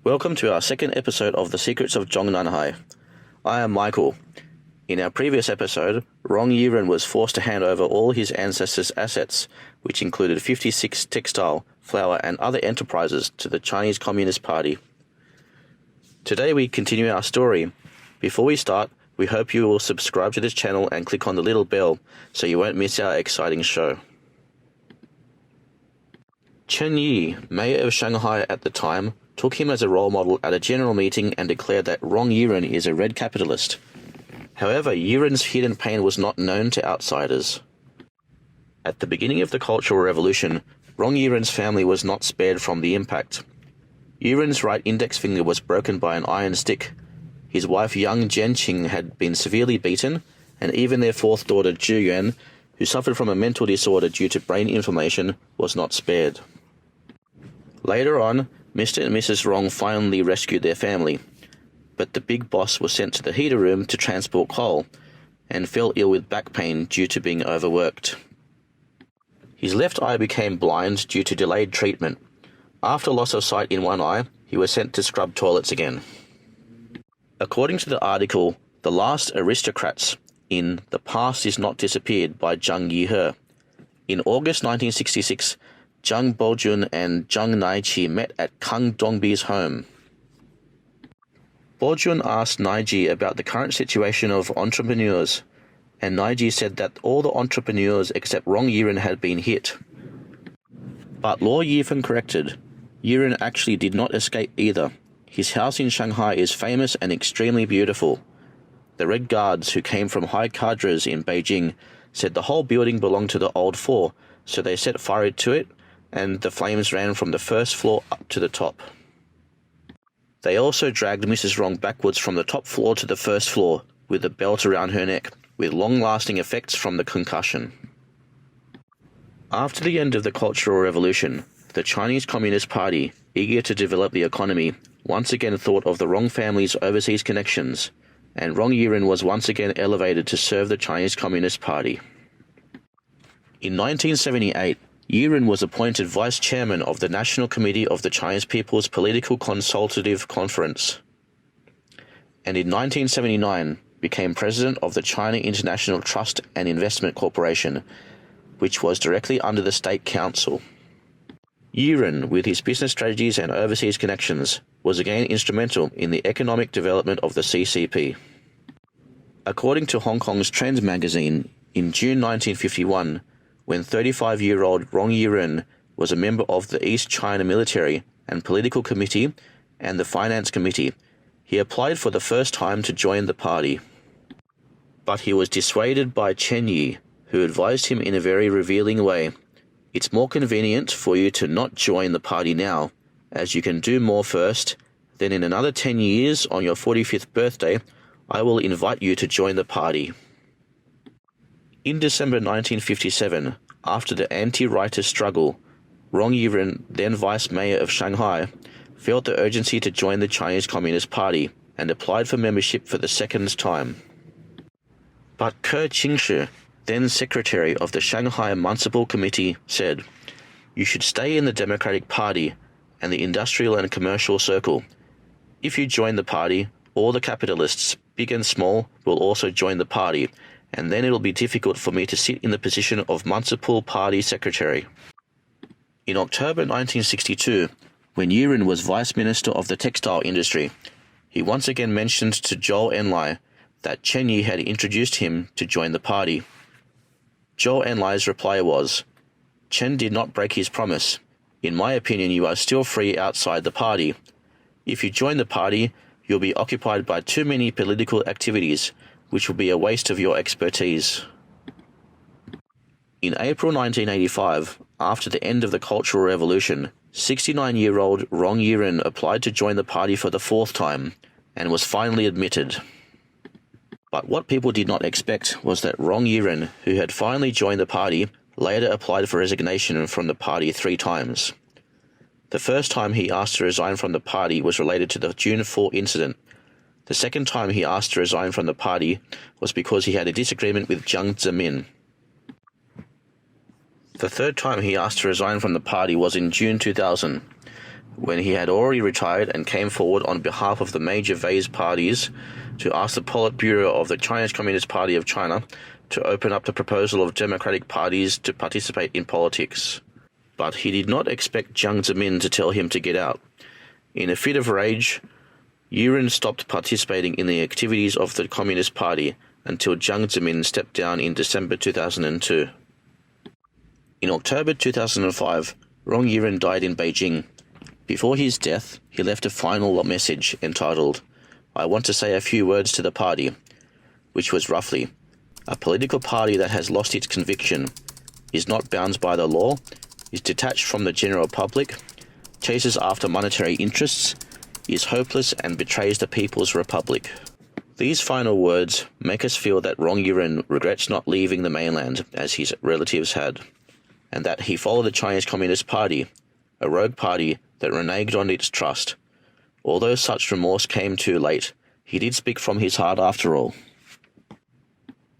Welcome to our second episode of the Secrets of Zhongnanhai. I am Michael. In our previous episode, Rong Yiren was forced to hand over all his ancestors' assets, which included 56 textile, flour and other enterprises, to the Chinese Communist Party. Today we continue our story. Before we start, we hope you will subscribe to this channel and click on the little bell so you won't miss our exciting show. Chen Yi, mayor of Shanghai at the time, took him as a role model at a general meeting and declared that Rong Yiren is a red capitalist. However, Yiren's hidden pain was not known to outsiders. At the beginning of the Cultural Revolution, Rong Yiren's family was not spared from the impact. Yiren's right index finger was broken by an iron stick. His wife Yang Zhenqing had been severely beaten, and even their fourth daughter Zhu Yuan, who suffered from a mental disorder due to brain inflammation, was not spared. Later on, Mr. and Mrs. Rong finally rescued their family, but the big boss was sent to the heater room to transport coal, and fell ill with back pain due to being overworked. His left eye became blind due to delayed treatment. After loss of sight in one eye, he was sent to scrub toilets again. According to the article, The Last Aristocrats in The Past Is Not Disappeared by Zhang Yihe, in August 1966, Zhang Bojun and Zhang Naiqi met at Kang Dongbi's home. Bojun asked Naiji about the current situation of entrepreneurs, and Naiji said that all the entrepreneurs except Rong Yiren had been hit. But Luo Yifeng corrected, Yiren actually did not escape either. His house in Shanghai is famous and extremely beautiful. The Red Guards, who came from high cadres in Beijing, said the whole building belonged to the old four, so they set fire to it, and the flames ran from the first floor up to the top. They also dragged Mrs. Rong backwards from the top floor to the first floor, with a belt around her neck, with long-lasting effects from the concussion. After the end of the Cultural Revolution, the Chinese Communist Party, eager to develop the economy, once again thought of the Rong family's overseas connections, and Rong Yiren was once again elevated to serve the Chinese Communist Party. In 1978, Yiren was appointed vice chairman of the National Committee of the Chinese People's Political Consultative Conference, and in 1979 became president of the China International Trust and Investment Corporation, which was directly under the State Council. Yiren, with his business strategies and overseas connections, was again instrumental in the economic development of the CCP. According to Hong Kong's Trend magazine, in June 1951, when 35-year-old Rong Yiren was a member of the East China Military and Political Committee and the Finance Committee, he applied for the first time to join the party. But he was dissuaded by Chen Yi, who advised him in a very revealing way. It's more convenient for you to not join the party now, as you can do more first, then in another 10 years on your 45th birthday, I will invite you to join the party. In December 1957, after the anti-rightist struggle, Rong Yiren, then vice mayor of Shanghai, felt the urgency to join the Chinese Communist Party and applied for membership for the second time. But Ke Qingshi, then secretary of the Shanghai Municipal Committee, said, "You should stay in the Democratic Party and the industrial and commercial circle. If you join the party, all the capitalists, big and small, will also join the party, and then it will be difficult for me to sit in the position of Municipal Party Secretary." In October 1962, when Yiren was Vice Minister of the Textile Industry, he once again mentioned to Zhou Enlai that Chen Yi had introduced him to join the party. Zhou Enlai's reply was, "Chen did not break his promise. In my opinion, you are still free outside the party. If you join the party, you'll be occupied by too many political activities, which will be a waste of your expertise." In April 1985, after the end of the Cultural Revolution, 69-year-old Rong Yiren applied to join the party for the fourth time, and was finally admitted. But what people did not expect was that Rong Yiren, who had finally joined the party, later applied for resignation from the party 3 times. The first time he asked to resign from the party was related to the June 4 incident. The second time he asked to resign from the party was because he had a disagreement with Jiang Zemin. The third time he asked to resign from the party was in June 2000, when he had already retired and came forward on behalf of the major Vase parties to ask the Politburo of the Chinese Communist Party of China to open up the proposal of democratic parties to participate in politics. But he did not expect Jiang Zemin to tell him to get out. In a fit of rage, Yiren stopped participating in the activities of the Communist Party until Jiang Zemin stepped down in December 2002. In October 2005, Rong Yiren died in Beijing. Before his death, he left a final message entitled, "I want to say a few words to the party," which was roughly, "A political party that has lost its conviction, is not bound by the law, is detached from the general public, chases after monetary interests, is hopeless and betrays the People's Republic." These final words make us feel that Rong Yiren regrets not leaving the mainland as his relatives had, and that he followed the Chinese Communist Party, a rogue party that reneged on its trust. Although such remorse came too late, he did speak from his heart after all.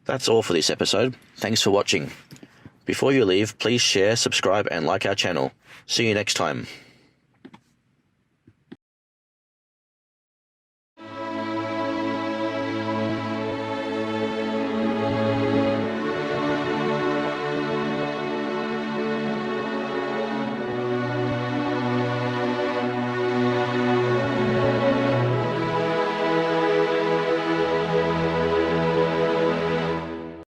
That's all for this episode. Thanks for watching. Before you leave, please share, subscribe and like our channel. See you next time.